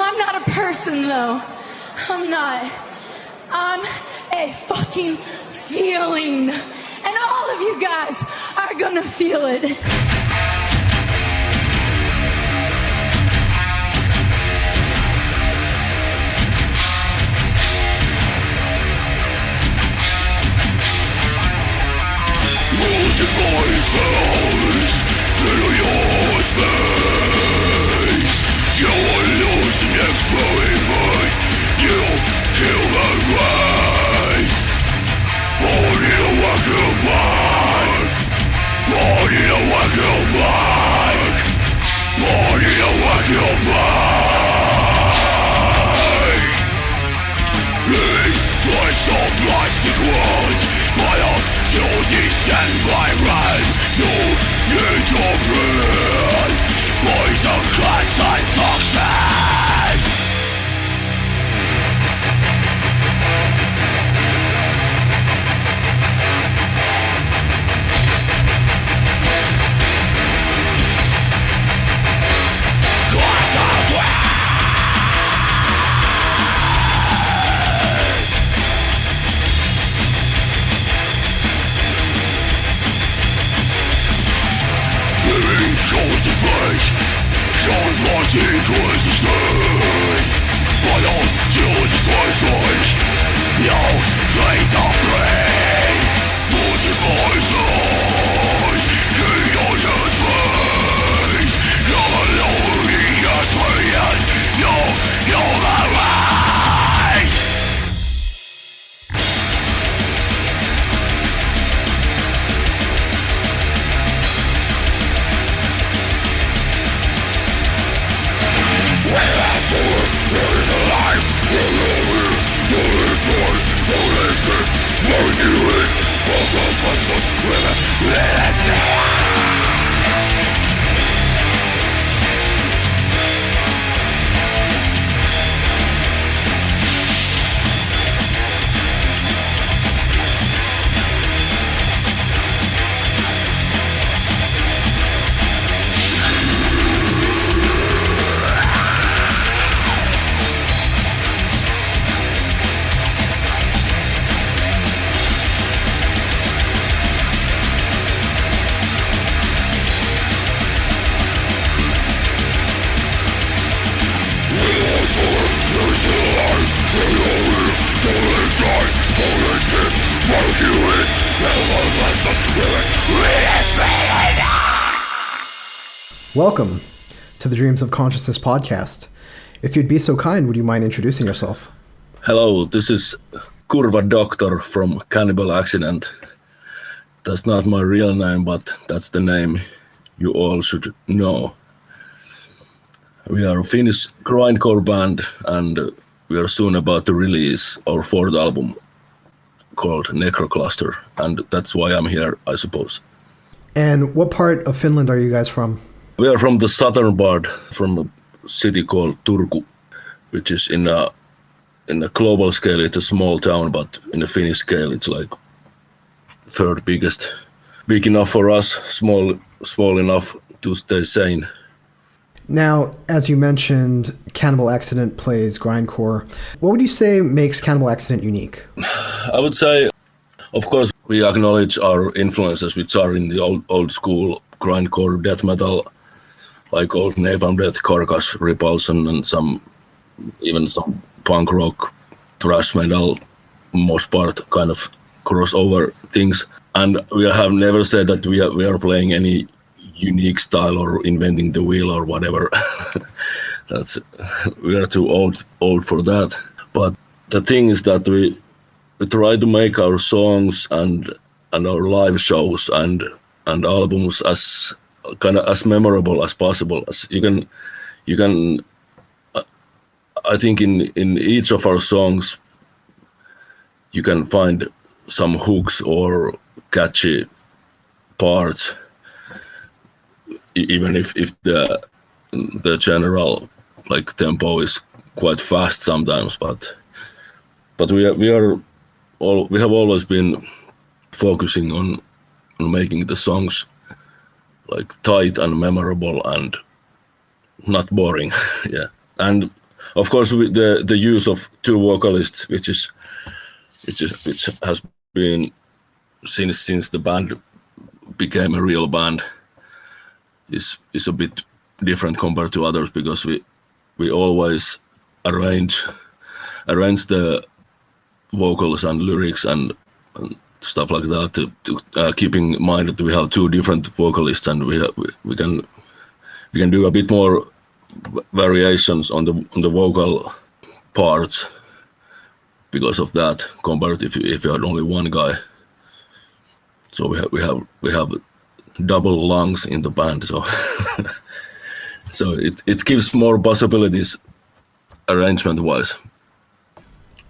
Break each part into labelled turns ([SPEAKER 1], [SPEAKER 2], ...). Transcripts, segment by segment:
[SPEAKER 1] I'm not a person, though. I'm not. I'm a fucking feeling. And all of you guys are gonna feel it.
[SPEAKER 2] Welcome to the Dreams of Consciousness podcast. If you'd be so kind, would you mind introducing yourself?
[SPEAKER 3] Hello, this is Kurwa Doktor from Cannibal Accident. That's not my real name, but that's the name you all should know. We are a Finnish grindcore band, and we are soon about to release our fourth album called Nekrokluster, and that's why I'm here, I suppose.
[SPEAKER 2] And what part of Finland are you guys from?
[SPEAKER 3] We are from the southern part, from a city called Turku, which is in a global scale, it's a small town, but in a Finnish scale, it's like third biggest. Big enough for us, small enough to stay sane.
[SPEAKER 2] Now, as you mentioned, Cannibal Accident plays grindcore. What would you say makes Cannibal Accident unique?
[SPEAKER 3] I would say, of course, we acknowledge our influences, which are in the old school grindcore death metal, like old Napalm Death, Carcass, Repulsion, and even some punk rock, thrash metal, mosh part kind of crossover things. And we have never said that we are playing any unique style or inventing the wheel or whatever. We are too old for that. But the thing is that we try to make our songs and our live shows and albums as kind of as memorable as possible. As you can I think in each of our songs you can find some hooks or catchy parts, even if the general like tempo is quite fast sometimes, but we have always been focusing on making the songs like tight and memorable and not boring. Yeah. And of course, with the use of two vocalists, which has been since the band became a real band, is a bit different compared to others, because we always arrange the vocals and lyrics and stuff like that to keeping in mind that we have two different vocalists, and we can do a bit more variations on the vocal parts because of that, compared if you had only one guy. So we have double lungs in the band, so so it gives more possibilities arrangement wise.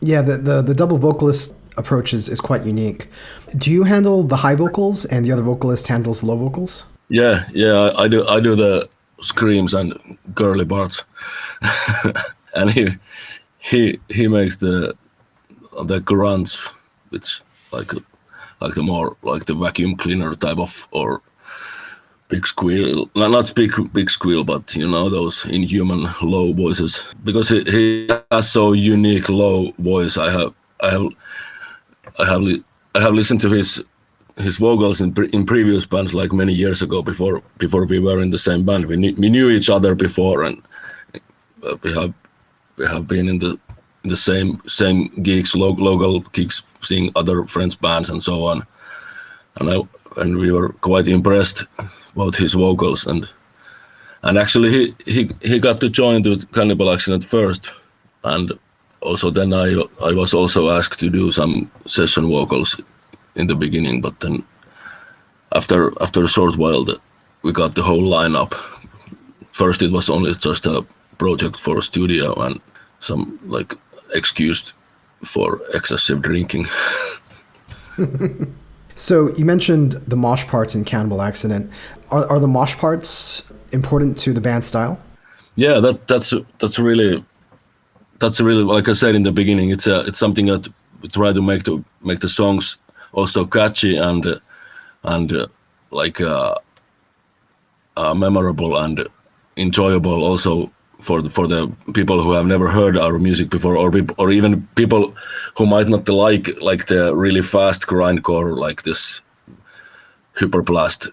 [SPEAKER 2] Yeah, the double vocalist approach is quite unique. Do you handle the high vocals and the other vocalist handles the low vocals?
[SPEAKER 3] Yeah, I do the screams and girly parts, and he makes the grunts, which like the more like the vacuum cleaner type of, or big squeal, not big squeal, but you know, those inhuman low voices, because he has so unique low voice. I have listened to his vocals in previous bands, like many years ago, before we were in the same band. We knew each other before, and we have been in the same gigs, local gigs, seeing other friends' bands and so on. And we were quite impressed about his vocals, and actually he got to join the Cannibal Accident first, and also then I was also asked to do some session vocals in the beginning, but then after a short while we got the whole lineup. First it was only just a project for a studio and some like excuse for excessive drinking.
[SPEAKER 2] So you mentioned the mosh parts in Cannibal Accident. Are the mosh parts important to the band style? Yeah,
[SPEAKER 3] that's really like I said in the beginning. It's something that we try to make the songs also catchy and memorable and enjoyable also for the people who have never heard our music before, or even people who might not like the really fast grindcore, like this hyperblast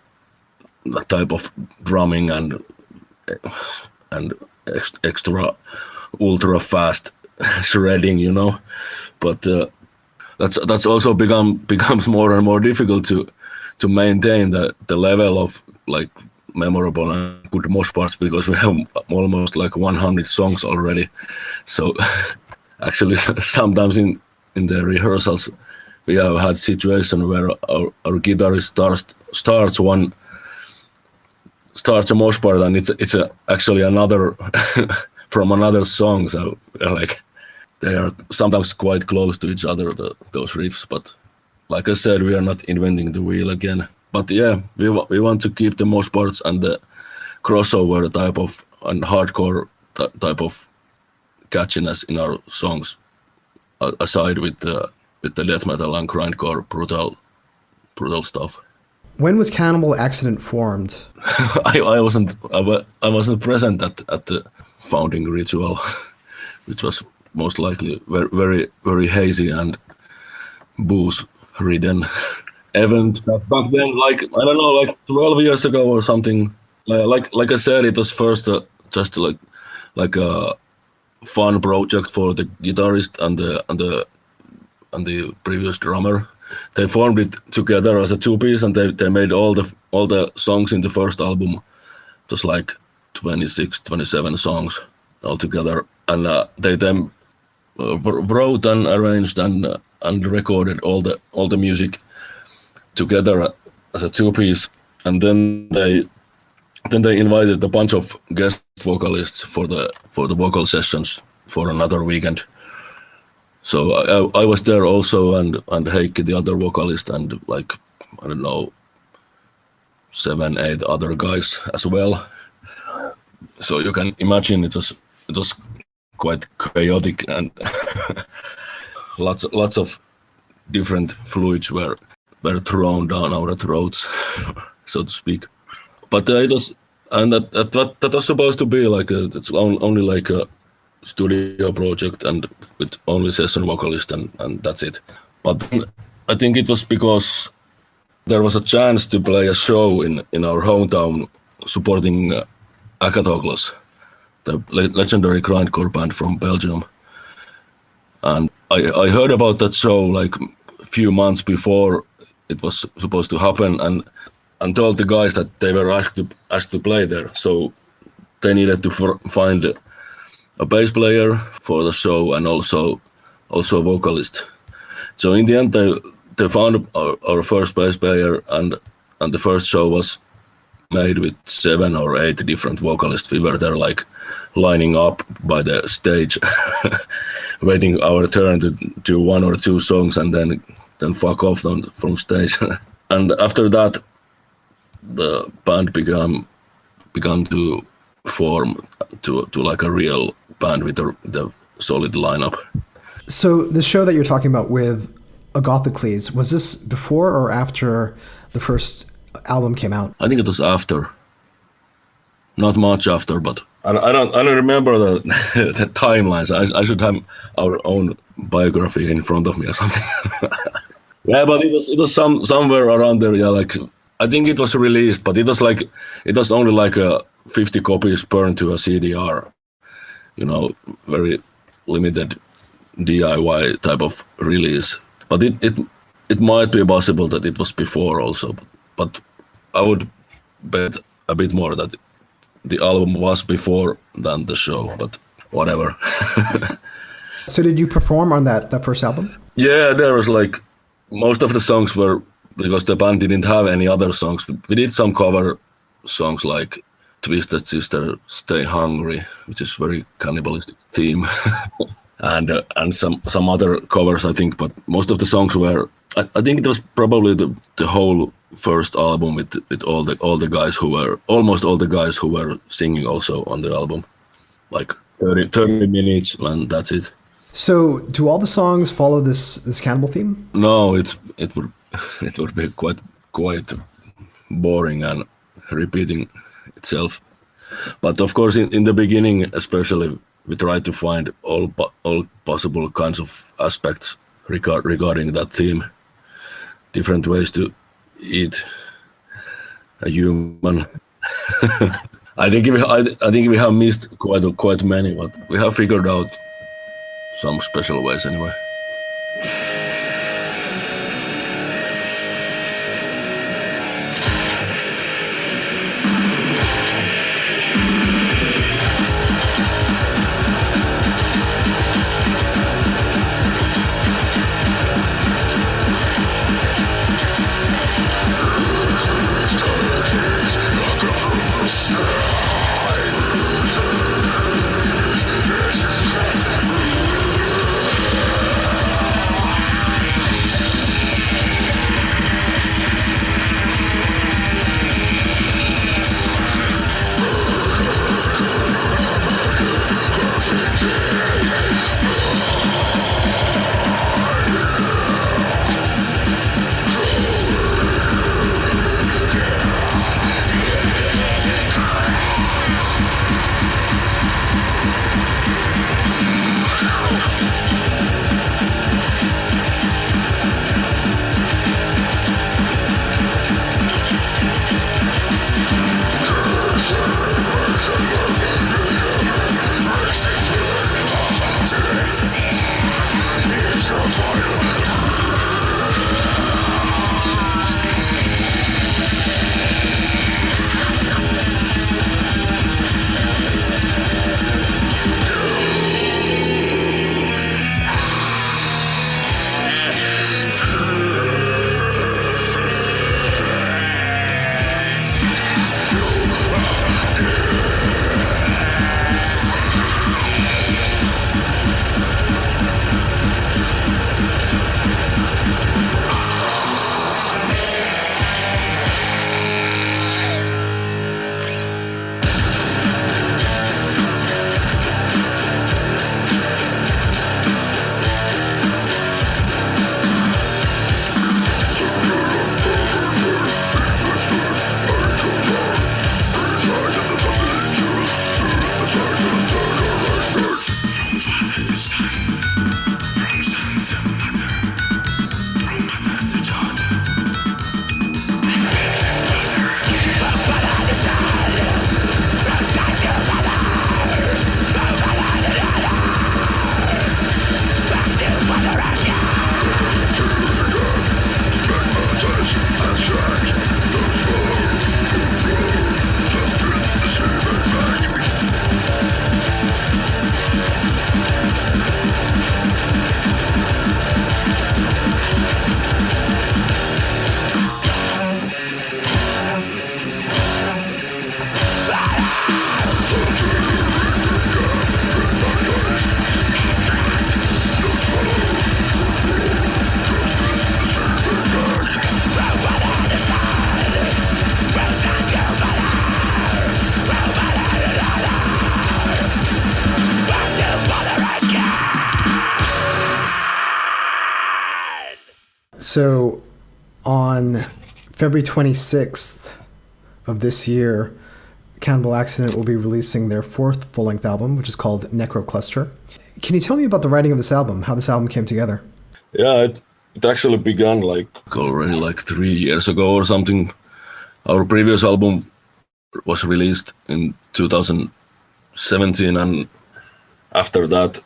[SPEAKER 3] type of drumming and extra ultra fast shredding, you know. But that's also becomes more and more difficult to maintain the level of like memorable and good mosh parts, because we have almost like 100 songs already. So actually sometimes in the rehearsals we have had situations where our guitarist starts a mosh part, and it's actually another from another song. So like they are sometimes quite close to each other, those riffs. But like I said, we are not inventing the wheel again. But yeah, we want to keep the mosh parts and the crossover type of and hardcore type of catchiness in our songs, aside with the death metal and grindcore brutal stuff.
[SPEAKER 2] When was Cannibal Accident formed?
[SPEAKER 3] I wasn't present at the founding ritual, which was most likely very very hazy and booze ridden event back then, like I don't know, like 12 years ago or something. Like I said, it was first just like a fun project for the guitarist and the previous drummer. They formed it together as a two-piece, and they made all the songs in the first album, just like 26, 27 songs altogether, and they then wrote and arranged and recorded all the music together as a two-piece, and then they invited a bunch of guest vocalists for the vocal sessions for another weekend. So I was there also, and Heikki, the other vocalist, and like I don't know, 7-8 other guys as well. So you can imagine it was quite chaotic, and lots of different fluids were thrown down our throats, so to speak. But it was, and that was supposed to be like it's only like a studio project and with only session vocalist and that's it. But then I think it was because there was a chance to play a show in our hometown supporting Nekrokluster, the legendary grindcore band from Belgium. And I heard about that show like a few months before it was supposed to happen and told the guys that they were asked to play there. So they needed to find a bass player for the show and also a vocalist. So in the end, they found our first bass player, and the first show was made with 7 or 8 different vocalists. We were there like lining up by the stage, waiting our turn to do 1 or 2 songs and then fuck off from stage. And after that, the band began to form to like a real band with the solid lineup.
[SPEAKER 2] So the show that you're talking about with Nekrokluster, was this before or after the first album came out?
[SPEAKER 3] I think it was after. Not much after, but I don't remember the the timelines. I should have our own biography in front of me or something. Yeah, but it was somewhere around there. Yeah, like I think it was released, but it was only like 50 copies burned to a CDR. You know, very limited DIY type of release. But it might be possible that it was before also. But I would bet a bit more that the album was before than the show, but whatever.
[SPEAKER 2] So did you perform on that first album?
[SPEAKER 3] Yeah, there was like, most of the songs were, because the band didn't have any other songs. We did some cover songs like Twisted Sister, Stay Hungry, which is very cannibalistic theme. and some other covers, I think, but most of the songs were, I think it was probably the whole first album with all the guys who were, almost all the guys who were singing also on the album, like 30 minutes, and that's it.
[SPEAKER 2] So do all the songs follow this cannibal theme?
[SPEAKER 3] No, it would be quite boring and repeating itself. But of course, in the beginning, especially, we tried to find all possible kinds of aspects regarding that theme, different ways to eat a human. I think we have missed quite many, but we have figured out some special ways anyway.
[SPEAKER 2] So, on February 26th of this year, Cannibal Accident will be releasing their fourth full-length album, which is called Nekrokluster. Can you tell me about the writing of this album, how this album came together?
[SPEAKER 3] Yeah, it actually began already 3 years ago or something. Our previous album was released in 2017, and after that,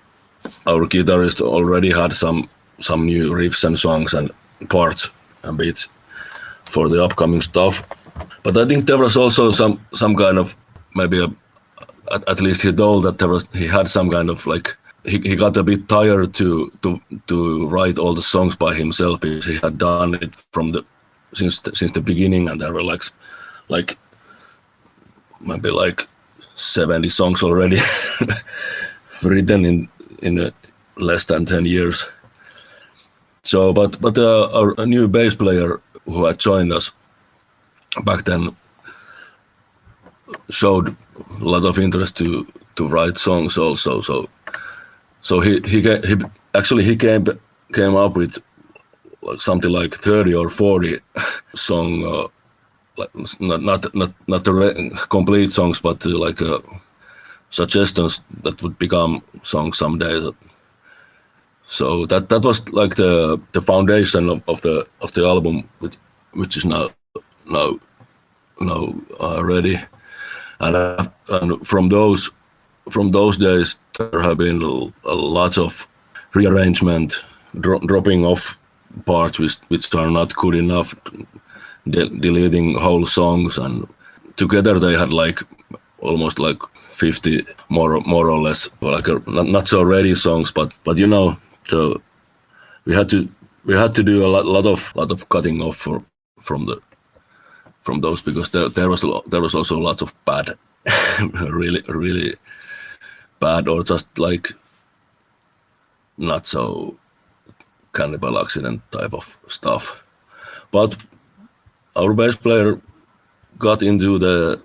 [SPEAKER 3] our guitarist already had some new riffs and songs and parts and beats for the upcoming stuff. But I think there was also some kind of maybe at least he told that he had some kind of he got a bit tired to write all the songs by himself, because he had done it since the beginning, and there were maybe 70 songs already written in less than 10 years. So, but our new bass player who had joined us back then showed a lot of interest to write songs also. So he came up with something like 30 or 40 song, not the complete songs, but suggestions that would become songs someday. So that was the foundation of the album, which is now ready, and from those days there have been a lot of rearrangement, dropping off parts which are not good enough, deleting whole songs, and together they had almost 50 more or less not so ready songs, but so we had to do a lot of cutting off from those, because there was also a lot of bad, really bad, or just not so Cannibal Accident type of stuff. But our bass player got into the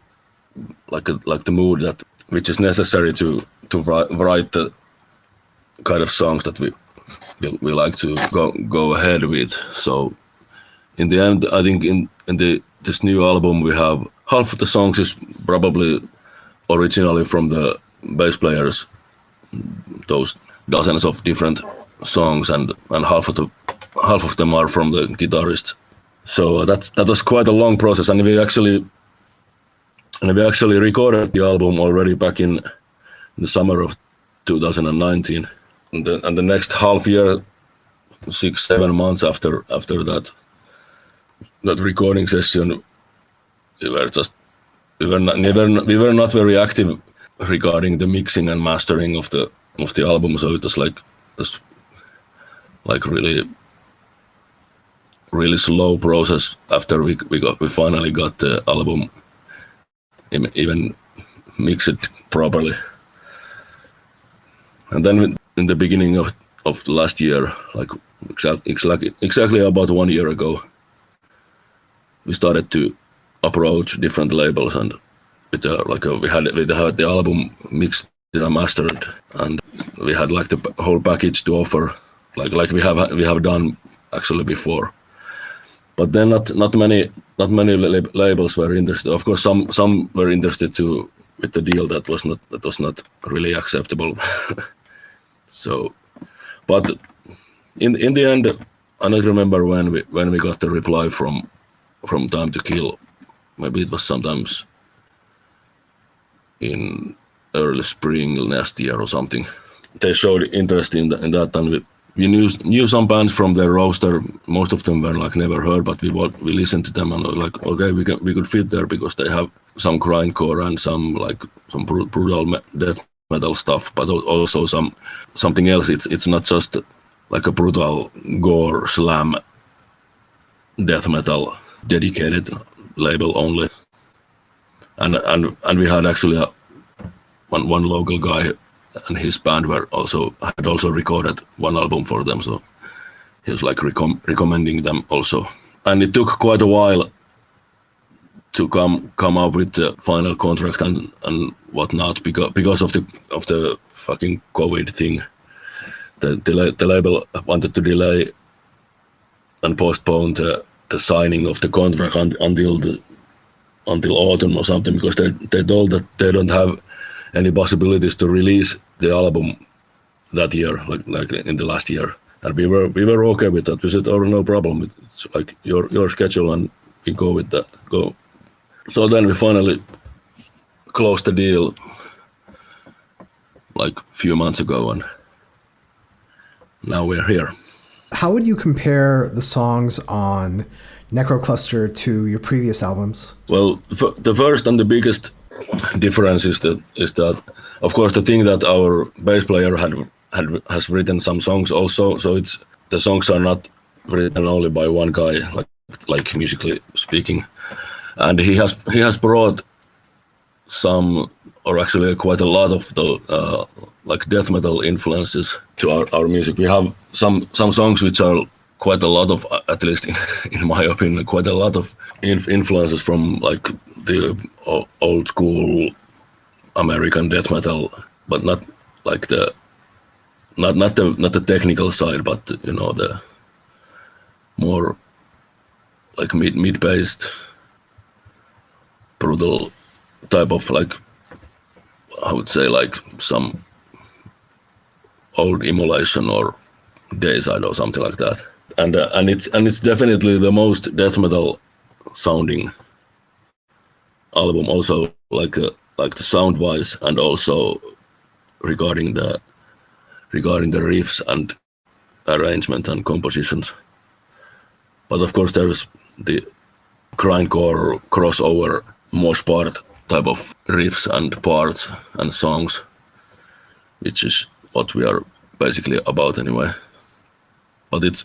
[SPEAKER 3] the mood which is necessary to write the kind of songs that we like to go ahead with. So in the end, I think in this new album we have half of the songs is probably originally from the bass players, those dozens of different songs, and half of them are from the guitarist. So that was quite a long process, and we actually recorded the album already back in the summer of 2019. And the next half year, 6-7 months after that recording session, we were not very active regarding the mixing and mastering of the album. So it was really slow process after we finally got the album even mixed properly. And then in the beginning of last year, exactly about 1 year ago, we started to approach different labels, and we had the album mixed and mastered, and we had the whole package to offer, like we have done actually before. But then not many labels were interested. Of course, some were interested too, with the deal that was not really acceptable. So, but in the end, I don't remember when we got the reply from Time to Kill. Maybe it was sometimes in early spring last year or something. They showed interest in that, and we knew some bands from their roster. Most of them were like never heard, but we listened to them and were like, okay, we could fit there because they have some grindcore and some brutal death metal stuff, but also something else. It's not just like a brutal gore slam death metal dedicated label only. And we had actually one local guy and his band had also recorded one album for them, so he was like recommending them also. And it took quite a while to come up with the final contract and whatnot because of the fucking COVID thing. The label wanted to delay and postpone the signing of the contract until autumn or something, because they told that they don't have any possibilities to release the album that year, like in the last year. And we were okay with that. We said, oh, no problem. It's like your schedule, and we go with that. Go. So then we finally closed the deal like a few months ago, and now we're here.
[SPEAKER 2] How would you compare the songs on Nekrokluster to your previous albums? Well,
[SPEAKER 3] the first and the biggest difference is that of course the thing that our bass player has written some songs also, so the songs are not written only by one guy, like musically speaking, and he has brought some, or actually quite a lot of the like death metal influences to our music. We have some songs which are quite a lot of, at least in my opinion, quite a lot of influences from like the old school American death metal, but not like not the technical side, but the more like mid-based brutal type of, like, I would say, like some old Immolation or Dayside or something like that. And it's definitely the most death metal sounding album, also like the sound wise, and also regarding the riffs and arrangement and compositions. But of course there is the grindcore crossover mosh part type of riffs and parts and songs, which is what we are basically about anyway. But it's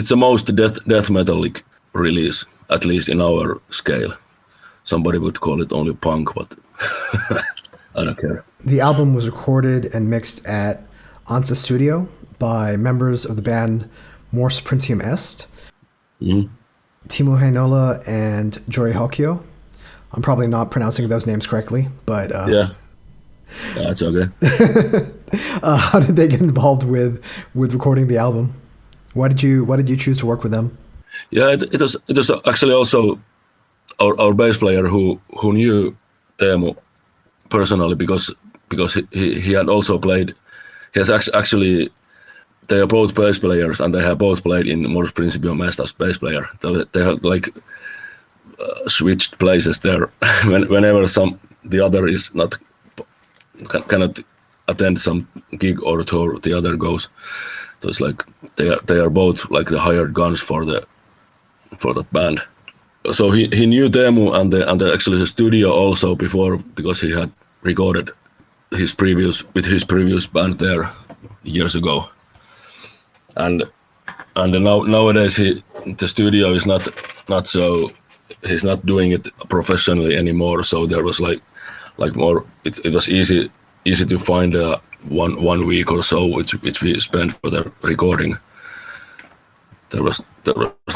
[SPEAKER 3] the most death metallic release, at least in our scale. Somebody would call it only punk, but I don't care.
[SPEAKER 2] The album was recorded and mixed at Ansa Studio by members of the band Mors Principium Est, Timo Heinola and Jori Hokio. I'm probably not pronouncing those names correctly, but
[SPEAKER 3] yeah, it's okay.
[SPEAKER 2] How did they get involved with recording the album? Why did you choose to work with them?
[SPEAKER 3] Yeah, it was actually also our bass player who knew Teemu personally, because he had also played. He has actually, they are both bass players, and they have both played in Mors Principium Est as bass player. They have like switched places there whenever the other is not cannot attend some gig or tour, the other goes. So it's like they are both like the hired guns for that band. So he knew Teemu and actually the studio also before, because he had recorded his previous band there years ago. And nowadays the studio is not so, he's not doing it professionally anymore. So there was like more, it was easy to find one week or so which we spent for the recording. There was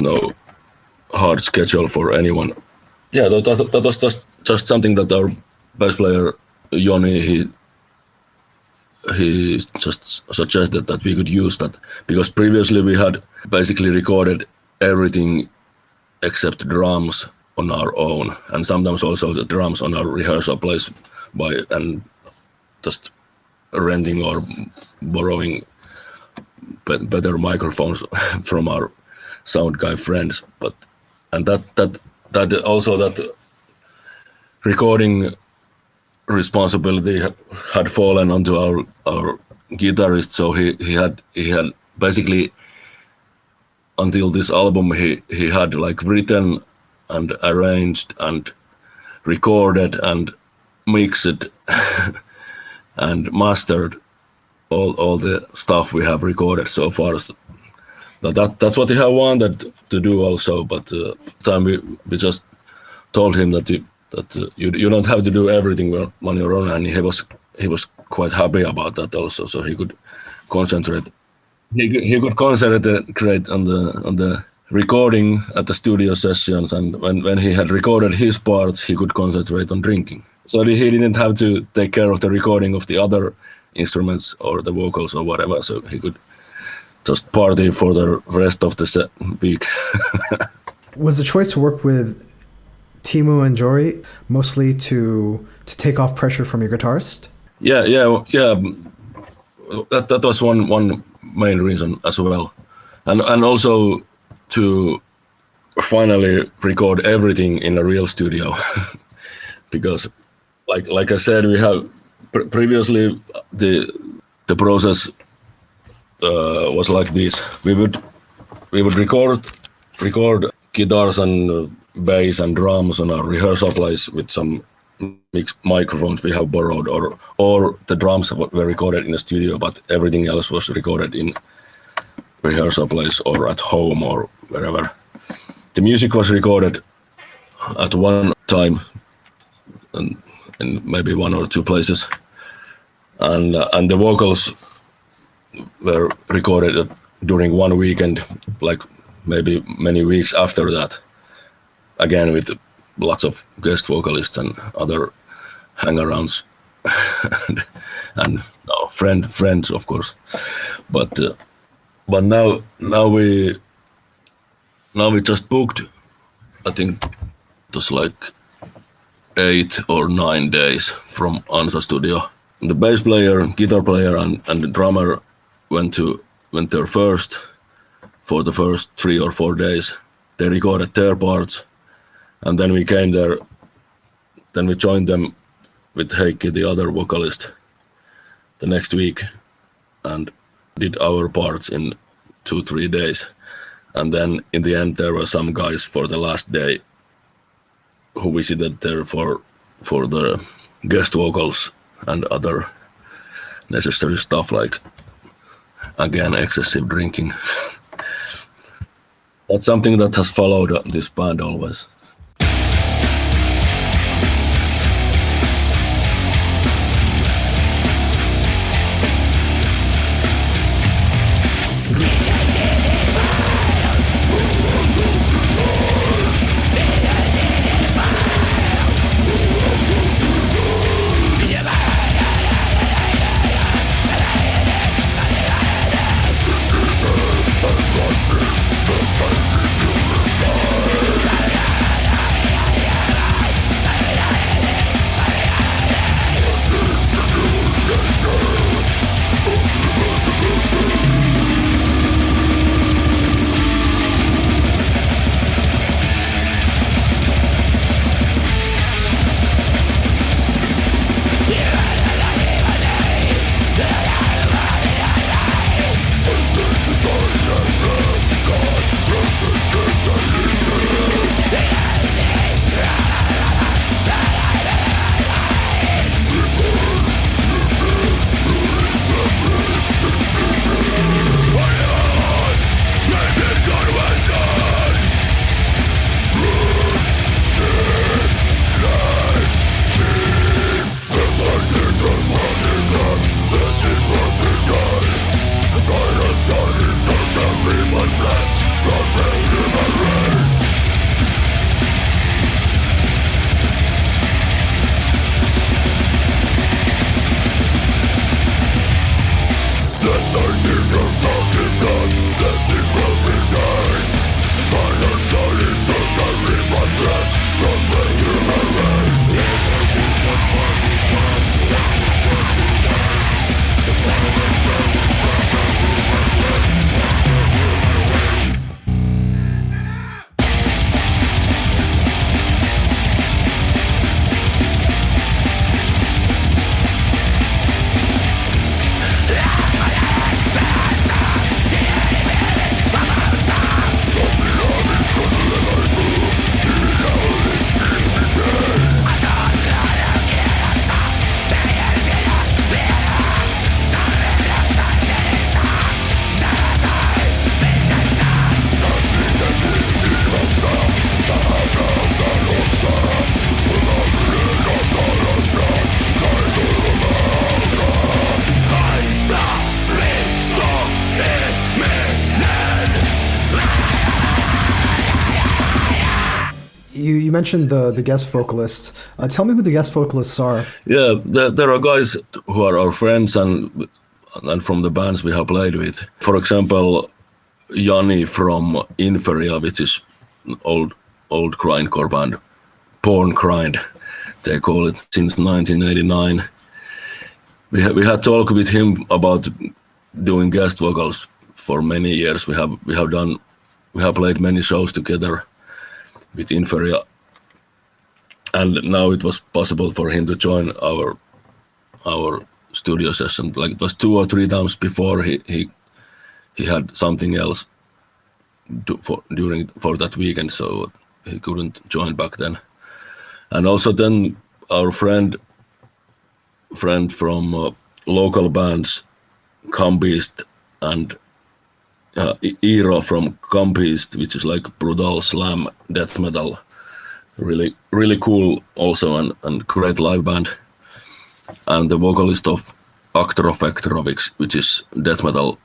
[SPEAKER 3] no hard schedule for anyone. Yeah, that was just something that our bass player Joni he just suggested that we could use that, because previously we had basically recorded everything except drums on our own, and sometimes also the drums on our rehearsal place and just renting or borrowing better microphones from our sound guy friends. And that also that recording responsibility had fallen onto our guitarist, so he had basically, until this album, he had like written and arranged and recorded and mixed and mastered all the stuff we have recorded so far. So that's what he had wanted to do also, but time we just told him that you don't have to do everything on your own, and he was quite happy about that also, so he could concentrate. He could concentrate on the recording at the studio sessions, and when he had recorded his parts, he could concentrate on drinking. So he didn't have to take care of the recording of the other instruments or the vocals or whatever, so he could just party for the rest of the week.
[SPEAKER 2] Was the choice to work with Teemu and Jory mostly to take off pressure from your guitarist?
[SPEAKER 3] Yeah. That was one main reason as well, and also to finally record everything in a real studio, because like I said, we have previously the process was like this. We would record guitars and bass and drums on our rehearsal place with some microphones we have borrowed, or the drums were recorded in a studio, but everything else was recorded in rehearsal place or at home or wherever. The music was recorded at one time and in maybe one or two places, and the vocals were recorded during one weekend, like maybe many weeks after that, again with lots of guest vocalists and other hangarounds and friends of course, but now we just booked, I think it was like 8 or 9 days from Ansa studio. The bass player, guitar player and the drummer went there first for the first 3 or 4 days. They recorded their parts, and then we came there. Then we joined them with Heikki, the other vocalist, the next week, and did our parts in 2-3 days. And then in the end, there were some guys for the last day who visited there for the guest vocals and other necessary stuff, like, again, excessive drinking. That's something that has followed this band always.
[SPEAKER 2] you mentioned the guest vocalists. Tell me who the guest vocalists are.
[SPEAKER 3] Yeah, there are guys who are our friends and from the bands we have played with. For example, Jani from Inferia, which is old grindcore band, Porn Grind, they call it, since 1989. We had talk with him about doing guest vocals for many years. We have played many shows together with Inferia, and now it was possible for him to join our studio session. Like, it was 2 or 3 times before he had something else for that weekend, so he couldn't join back then. And also then our friend from local bands, Cambeast and Eero from Cambeast, which is like brutal slam death metal, really cool also, and great live band. And the vocalist of Actor of Vectorovics, which is death metal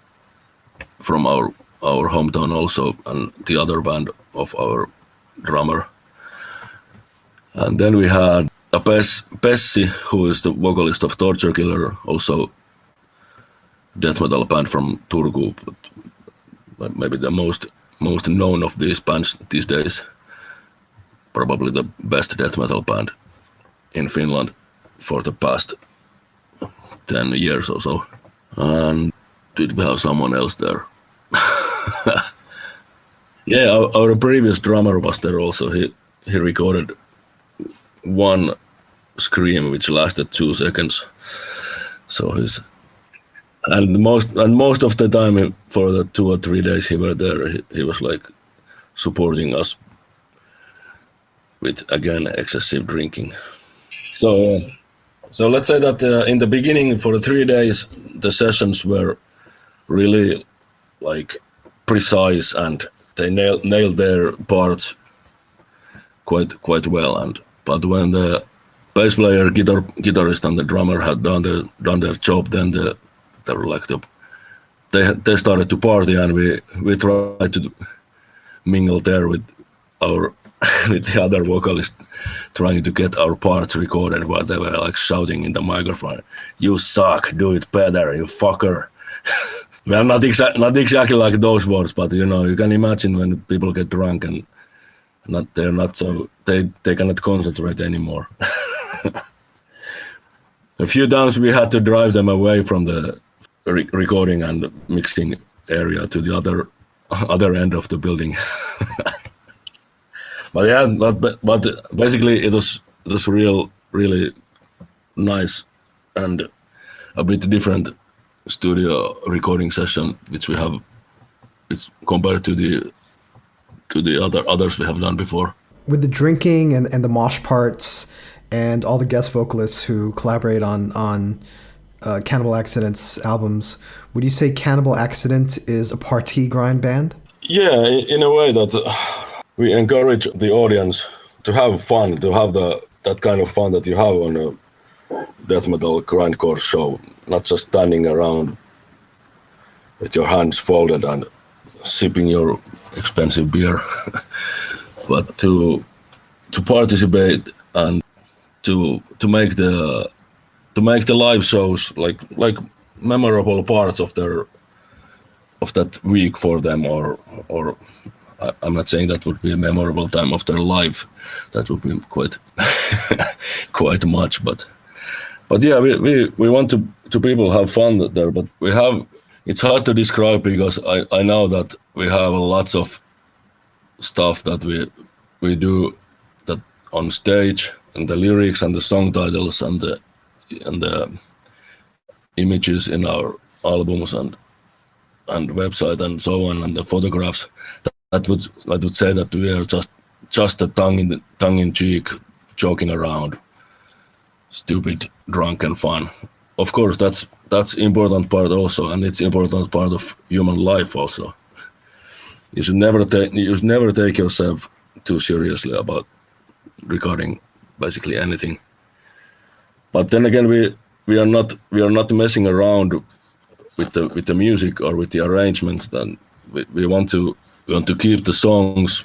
[SPEAKER 3] from our hometown also, and the other band of our drummer. And then we had a Pessi, who is the vocalist of Torture Killer, also death metal band from Turku, but maybe the most known of these bands these days. Probably the best death metal band in Finland for the past 10 years or so. And did we have someone else there? Yeah, our previous drummer was there also. He recorded one scream which lasted 2 seconds. So most of the time, for the 2 or 3 days he were there, he was like supporting us with, again, excessive drinking. So let's say that in the beginning, for the 3 days, the sessions were really like precise, and they nailed their parts quite well. But when the bass player, guitarist, and the drummer had done their job, then they were like they started to party, and we tried to mingle there with the other vocalist, trying to get our parts recorded, while they were like shouting in the microphone, "You suck, do it better, you fucker." Well, not exactly like those words, but you can imagine when people get drunk and they cannot concentrate anymore. A few times we had to drive them away from the recording and mixing area to the other end of the building. But yeah, but basically it was really nice and a bit different studio recording session, which we have. It's compared to the others we have done before.
[SPEAKER 2] With the drinking and the mosh parts and all the guest vocalists who collaborate on Cannibal Accident's albums, would you say Cannibal Accident is a party grind band?
[SPEAKER 3] Yeah, in a way that we encourage the audience to have fun, to have that kind of fun that you have on a death metal grindcore show, not just standing around with your hands folded and sipping your expensive beer, but to participate and to make the live shows like memorable parts of that week for them, or I'm not saying that would be a memorable time of their life. That would be quite much, but yeah, we want to people have fun there, but it's hard to describe, because I know that we have lots of stuff that we do that on stage, and the lyrics and the song titles and the images in our albums and website and so on, and the photographs, that would say that we are just a tongue in cheek, joking around, stupid, drunk, and fun. Of course, that's important part also, and it's important part of human life also. You should never take yourself too seriously about regarding basically anything. But then again, we are not messing around with the music or with the arrangements. Then we want to keep the songs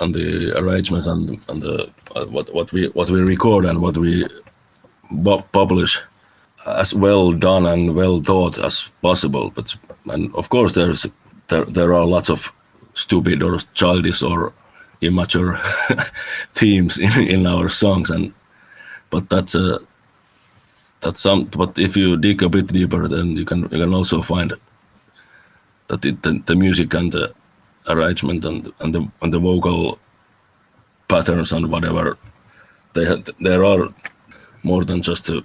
[SPEAKER 3] the arrangements and the what we record and what we publish as well done and well thought as possible. And of course there are lots of stupid or childish or immature themes in our songs, but but if you dig a bit deeper, then you can also find that the music and the arrangement and the vocal patterns and whatever, there are more than just a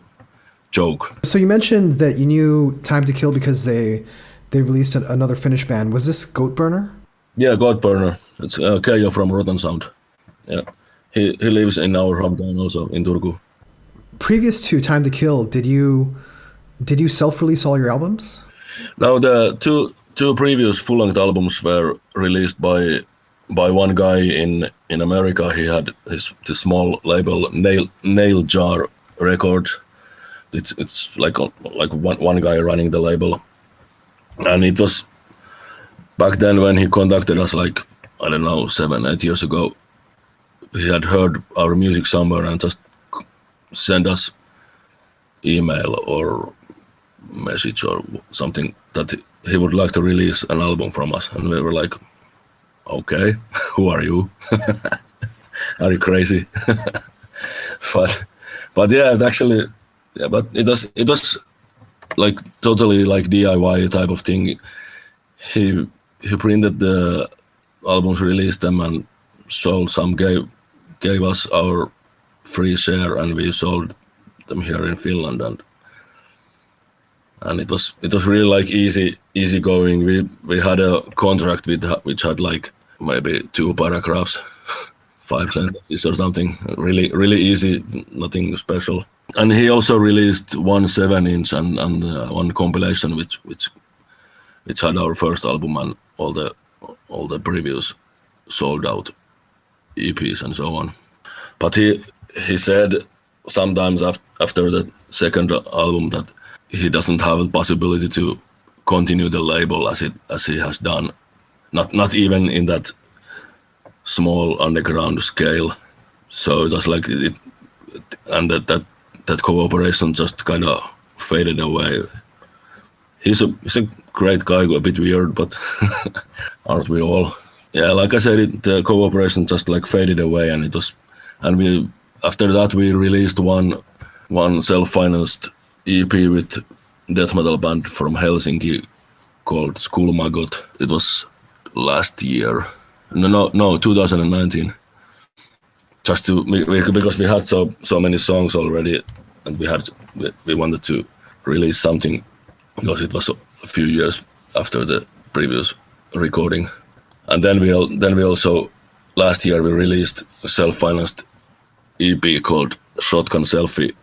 [SPEAKER 3] joke.
[SPEAKER 2] So you mentioned that you knew Time to Kill because they released another Finnish band. Was this Goatburner?
[SPEAKER 3] Yeah, Goatburner. It's Keijo from Rotten Sound. Yeah, he lives in our hometown also in Turku.
[SPEAKER 2] Previous to Time to Kill, did you self-release all your albums?
[SPEAKER 3] No, the two previous full-length albums were released by one guy in America. He had this small label, Nail Jar Records. It's like one guy running the label, and it was back then when he contacted us, like, I don't know, 7-8 years ago. He had heard our music somewhere and just sent us email or message or something that he would like to release an album from us, and we were like, okay, who are you? Are you crazy? but yeah, actually, yeah, but it was like totally like DIY type of thing. He printed the albums, released them, and sold some, gave us our free share, and we sold them here in Finland, and it was really like easy going. We had a contract which had like maybe 2 paragraphs, 5 sentences or something, really easy, nothing special. And he also released one 7-inch and one compilation which had our first album and all the previous sold out EPs and so on. But he said sometimes after the second album that he doesn't have the possibility to continue the label as he has done, not even in that small underground scale. So it was like it, and that cooperation just kind of faded away. He's a great guy, a bit weird, but aren't we all? Yeah, like I said, the cooperation just like faded away, and after that we released one self-financed EP with death metal band from Helsinki called Skulmagot. It was last year, no 2019. Just because we had so many songs already, and we wanted to release something because it was a few years after the previous recording. And then we also last year we released a self-financed EP called Shotgun Selfie.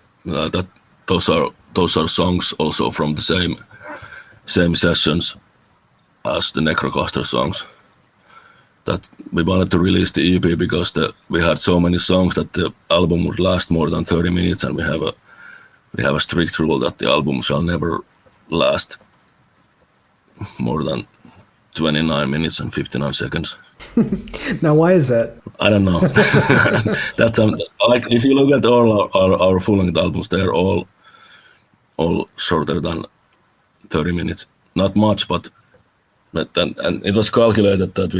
[SPEAKER 3] Those are songs also from the same sessions as the Nekrokluster songs. That we wanted to release the EP because we had so many songs that the album would last more than 30 minutes, and we have a strict rule that the album shall never last more than 29 minutes and 59 seconds.
[SPEAKER 2] Now, why is that?
[SPEAKER 3] I don't know. That's like if you look at all our full-length albums, they're all shorter than 30 minutes. Not much, but and it was calculated that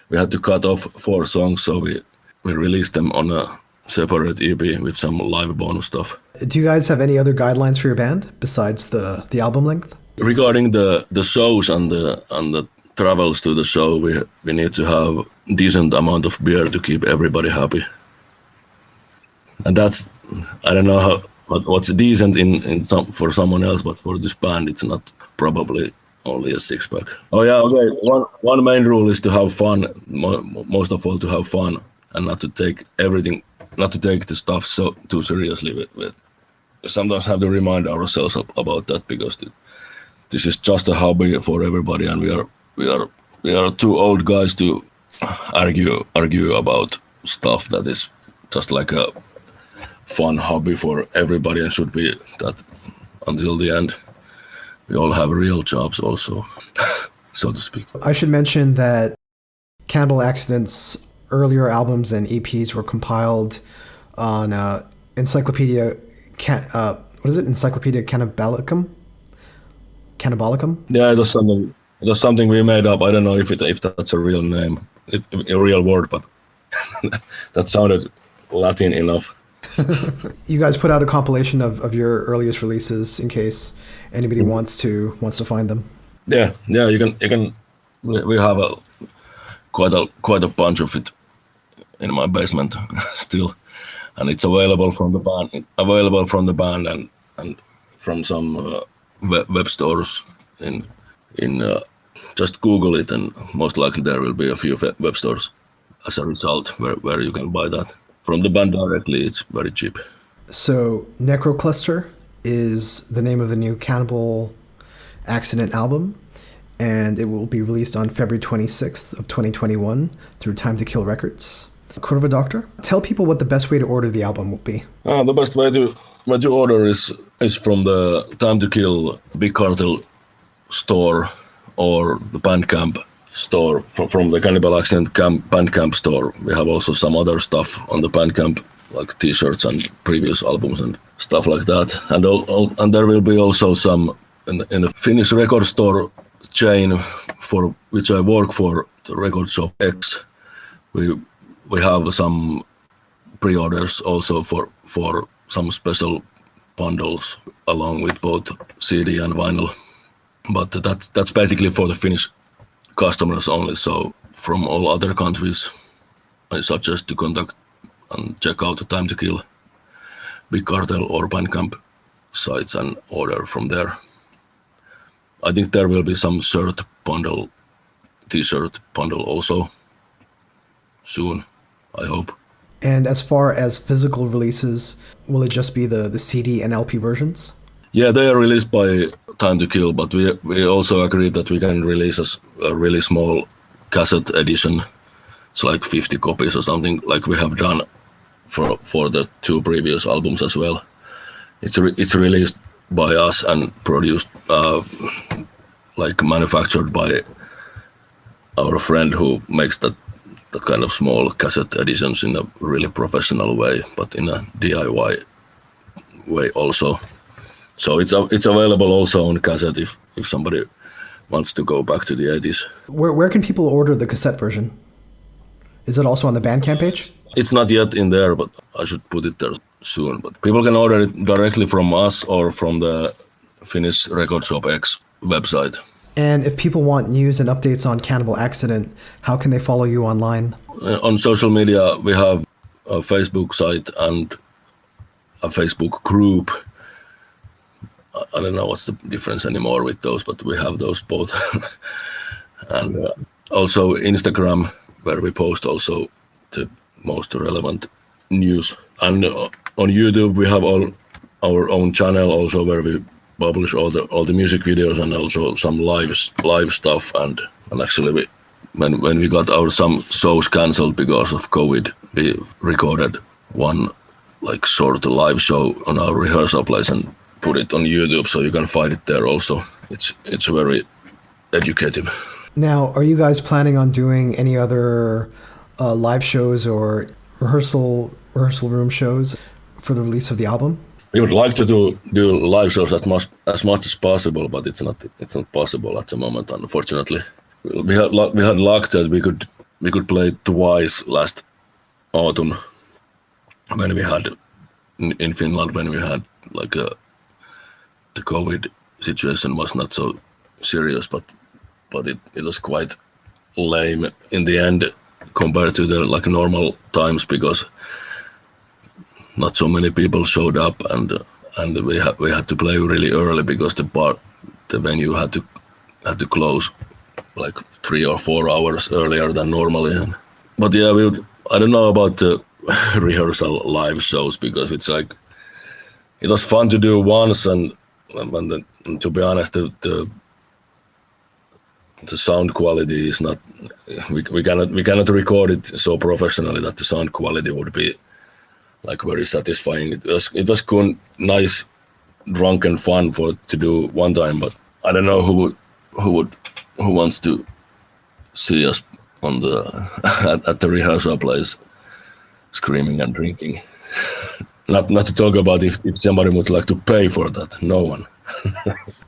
[SPEAKER 3] we had to cut off 4 songs, so we released them on a separate EP with some live bonus stuff.
[SPEAKER 2] Do you guys have any other guidelines for your band besides the album length?
[SPEAKER 3] Regarding the shows and the travels to the show, we need to have decent amount of beer to keep everybody happy. And that's, I don't know what's decent for someone else, but for this band it's not, probably only a 6-pack. Oh yeah, okay. One main rule is to have fun. Most of all, to have fun and not to take the stuff so too seriously. We sometimes have to remind ourselves about that, because this is just a hobby for everybody, and we are too old guys to argue about stuff that is just like a fun hobby for everybody and should be that until the end. We all have real jobs also, so to speak.
[SPEAKER 2] I should mention that Cannibal Accident's earlier albums and EPs were compiled on Encyclopedia Encyclopedia Cannibalicum? Cannibalicum?
[SPEAKER 3] Yeah, it was something we made up. I don't know if that's a real name, if a real word, but that sounded Latin enough.
[SPEAKER 2] You guys put out a compilation of your earliest releases in case anybody wants to find them.
[SPEAKER 3] Yeah, you can. We have quite a bunch of it in my basement still, and it's available from the band, and from some web stores in just Google it, and most likely there will be a few web stores as a result where you can buy that. From the band directly, it's very cheap.
[SPEAKER 2] So Nekrokluster is the name of the new Cannibal Accident album, and it will be released on February 26th of 2021 through Time to Kill Records. Kurwa Doktor, tell people what the best way to order the album will be.
[SPEAKER 3] The best way to order is from the Time to Kill Big Cartel store or the Bandcamp store, from the Cannibal Accident Bandcamp store. We have also some other stuff on the Bandcamp, like t-shirts and previous albums and stuff like that. And there will be also some in the Finnish record store chain for which I work for, the Record Shop X. We have some pre-orders also for some special bundles along with both CD and vinyl. But that's basically for the Finnish customers only. So from all other countries, I suggest to contact and check out the Time to Kill Big Cartel or Bandcamp sites and order from there. I think there will be some shirt bundle, t-shirt bundle also soon, I hope.
[SPEAKER 2] And as far as physical releases, will it just be the CD and LP versions?
[SPEAKER 3] Yeah, they are released by Time to Kill, but we also agreed that we can release a really small cassette edition. It's like 50 copies or something, like we have done for the two previous albums as well. It's released by us and produced, like manufactured by our friend who makes that kind of small cassette editions in a really professional way, but in a DIY way also. So it's available also on cassette if somebody wants to go back to the 80s.
[SPEAKER 2] Where can people order the cassette version? Is it also on the Bandcamp page?
[SPEAKER 3] It's not yet in there, but I should put it there soon. But people can order it directly from us or from the Finnish Record Shop X website.
[SPEAKER 2] And if people want news and updates on Cannibal Accident, how can they follow you online?
[SPEAKER 3] On social media, we have a Facebook site and a Facebook group. I don't know what's the difference anymore with those, but we have those both. And also Instagram, where we post also the most relevant news. And on YouTube, we have our own channel also, where we publish all the music videos and also some live stuff. And actually, when we got some shows cancelled because of COVID, we recorded one like short live show on our rehearsal place and put it on YouTube, so you can find it there also. It's very educative. Now,
[SPEAKER 2] are you guys planning on doing any other live shows or rehearsal room shows for the release of the album?
[SPEAKER 3] We would like to do live shows as much as possible, but it's not possible at the moment, unfortunately. We had luck that we could play twice last autumn when we had in Finland, when we had like the COVID situation was not so serious, but it was quite lame in the end compared to the like normal times, because not so many people showed up, and we had to play really early because the venue had to close like 3 or 4 hours earlier than normally. But yeah, I don't know about the rehearsal live shows, because it's like it was fun to do once, and to be honest, the sound quality is not. We cannot record it so professionally that the sound quality would be like very satisfying. It was cool, nice, drunken fun to do one time, but I don't know who wants to see us on the at the rehearsal place, screaming and drinking. Not to talk about if somebody would like to pay for that. No one.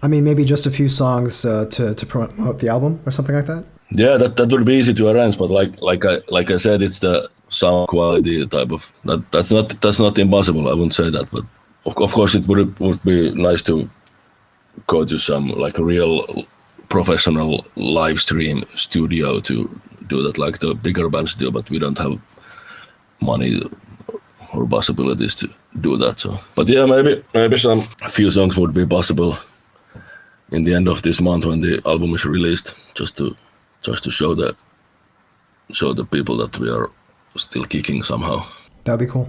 [SPEAKER 2] I mean, maybe just a few songs to promote the album or something like that.
[SPEAKER 3] Yeah, that would be easy to arrange, but like I said, it's the sound quality type of that's not impossible. I wouldn't say that, but of course it would be nice to go to some like a real professional live stream studio to do that like the bigger bands do, but we don't have money or possibilities to do that. So, but yeah, maybe some few songs would be possible in the end of this month when the album is released, just to show the people that we are still kicking somehow.
[SPEAKER 2] That'd be cool.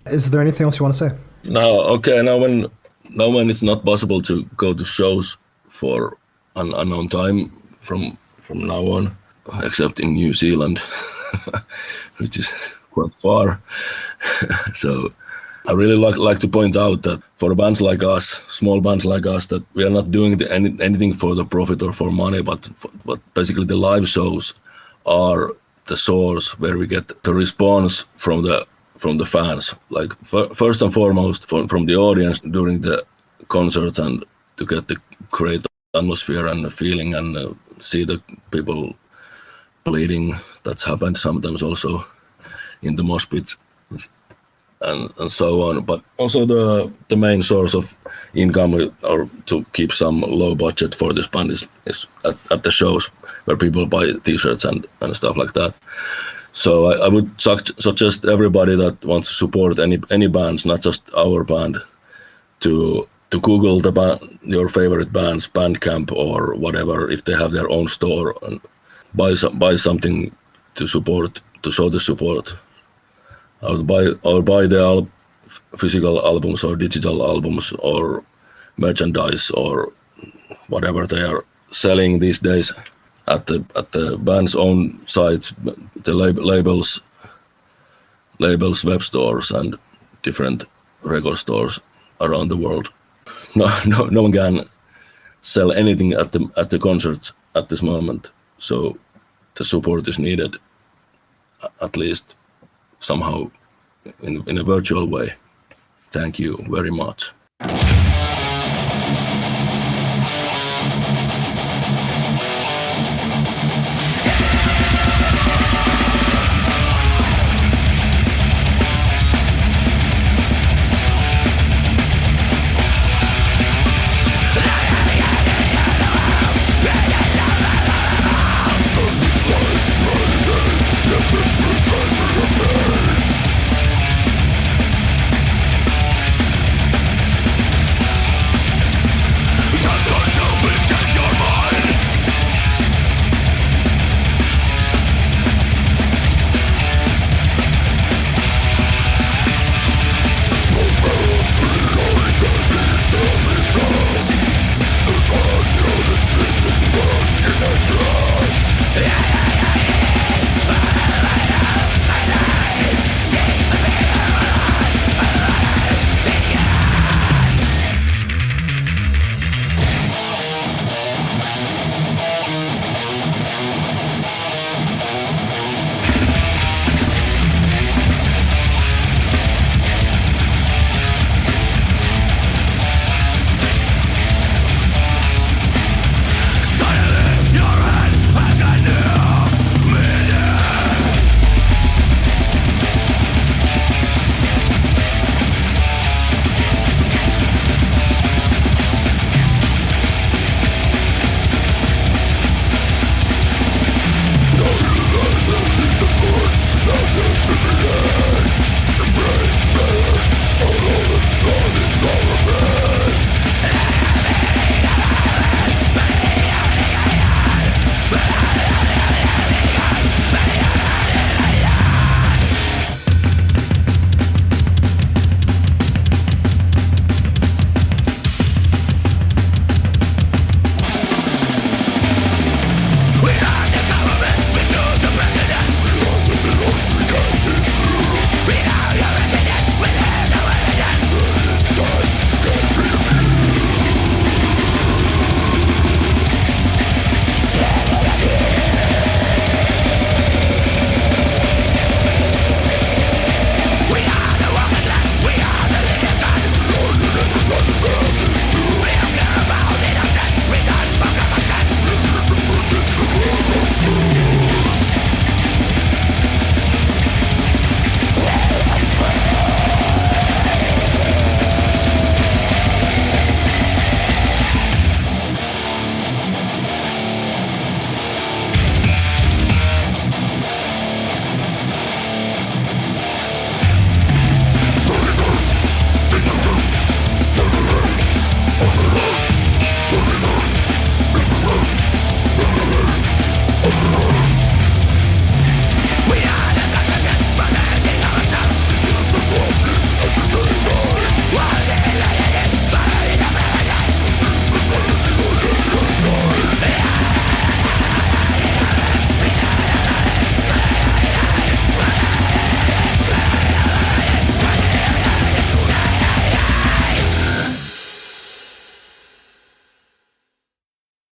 [SPEAKER 2] Is there anything else you want to say?
[SPEAKER 3] No, okay. Now when it's not possible to go to shows for an unknown time from now on, except in New Zealand, which is quite far. So I really like to point out that for bands like us, small bands like us, that we are not doing anything for the profit or for money, but basically the live shows are the source where we get the response from the fans. Like first and foremost from the audience during the concerts, and to get the great atmosphere and the feeling and see the people bleeding. That's happened sometimes also in the mosh pits and so on. But also the main source of income or to keep some low budget for this band is at the shows where people buy t-shirts and stuff like that. So I would suggest everybody that wants to support any bands, not just our band, to Google your favorite band's Bandcamp or whatever, if they have their own store, and buy something to support, to show the support. I would buy the physical albums or digital albums or merchandise or whatever they are selling these days at the band's own sites, the labels, web stores, and different record stores around the world. No one can sell anything at the concerts at this moment, so the support is needed, at least somehow in a virtual way. Thank you very much.